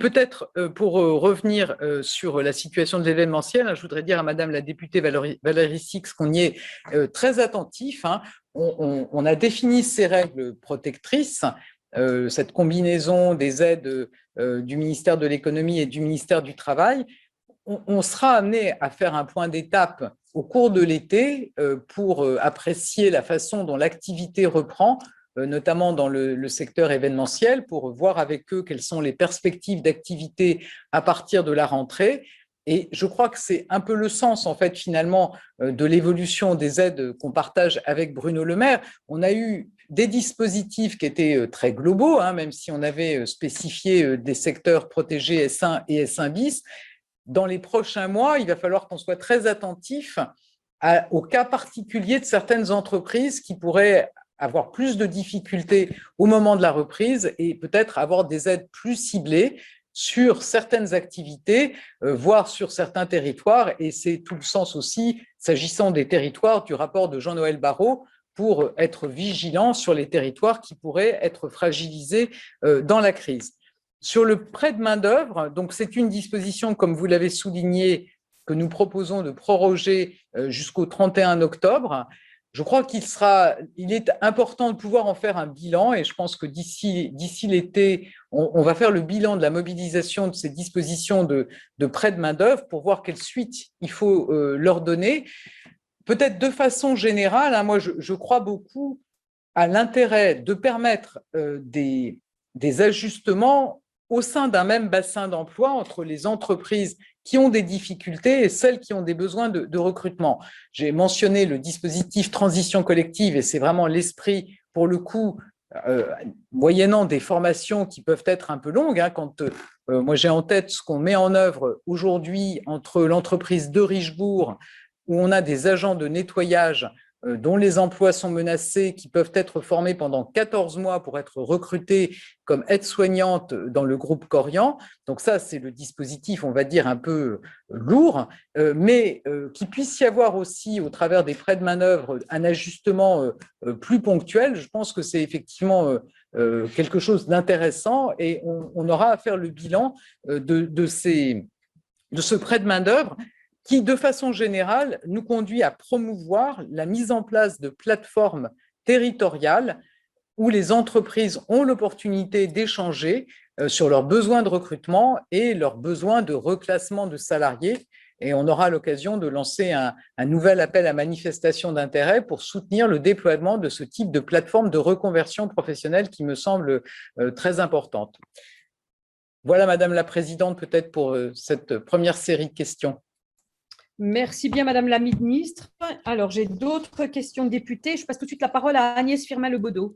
Peut-être pour revenir sur la situation de l'événementiel, je voudrais dire à Madame la députée Valérie Six qu'on y est très attentif. On a défini ces règles protectrices, cette combinaison des aides du ministère de l'économie et du ministère du travail. On sera amené à faire un point d'étape au cours de l'été pour apprécier la façon dont l'activité reprend, notamment dans le secteur événementiel, pour voir avec eux quelles sont les perspectives d'activité à partir de la rentrée. Et je crois que c'est un peu le sens, en fait, finalement, de l'évolution des aides qu'on partage avec Bruno Le Maire. On a eu des dispositifs qui étaient très globaux, même si on avait spécifié des secteurs protégés S1 et S1 bis. Dans les prochains mois, il va falloir qu'on soit très attentif au cas particulier de certaines entreprises qui pourraient avoir plus de difficultés au moment de la reprise et peut-être avoir des aides plus ciblées sur certaines activités, voire sur certains territoires. Et c'est tout le sens aussi, s'agissant des territoires, du rapport de Jean-Noël Barrot, pour être vigilant sur les territoires qui pourraient être fragilisés dans la crise. Sur le prêt de main-d'œuvre, donc c'est une disposition, comme vous l'avez souligné, que nous proposons de proroger jusqu'au 31 octobre. Je crois il est important de pouvoir en faire un bilan et je pense que d'ici l'été, on va faire le bilan de la mobilisation de ces dispositions de prêt de main-d'œuvre pour voir quelle suite il faut leur donner. Peut-être de façon générale, moi je crois beaucoup à l'intérêt de permettre des ajustements au sein d'un même bassin d'emploi entre les entreprises qui ont des difficultés et celles qui ont des besoins de recrutement. J'ai mentionné le dispositif transition collective et c'est vraiment l'esprit, pour le coup, moyennant des formations qui peuvent être un peu longues. Moi j'ai en tête ce qu'on met en œuvre aujourd'hui entre l'entreprise de Richebourg, où on a des agents de nettoyage dont les emplois sont menacés, qui peuvent être formés pendant 14 mois pour être recrutés comme aides-soignantes dans le groupe Corian. Donc ça, c'est le dispositif, on va dire, un peu lourd, mais qu'il puisse y avoir aussi, au travers des prêts de main-d'œuvre, un ajustement plus ponctuel. Je pense que c'est effectivement quelque chose d'intéressant et on aura à faire le bilan de ce prêt de main-d'œuvre qui, de façon générale, nous conduit à promouvoir la mise en place de plateformes territoriales où les entreprises ont l'opportunité d'échanger sur leurs besoins de recrutement et leurs besoins de reclassement de salariés. Et on aura l'occasion de lancer un nouvel appel à manifestation d'intérêt pour soutenir le déploiement de ce type de plateforme de reconversion professionnelle qui me semble très importante. Voilà, Madame la Présidente, peut-être pour cette première série de questions. Merci bien, Madame la Ministre. Alors, j'ai d'autres questions de députés. Je passe tout de suite la parole à Agnès Firmin-Lebaudot.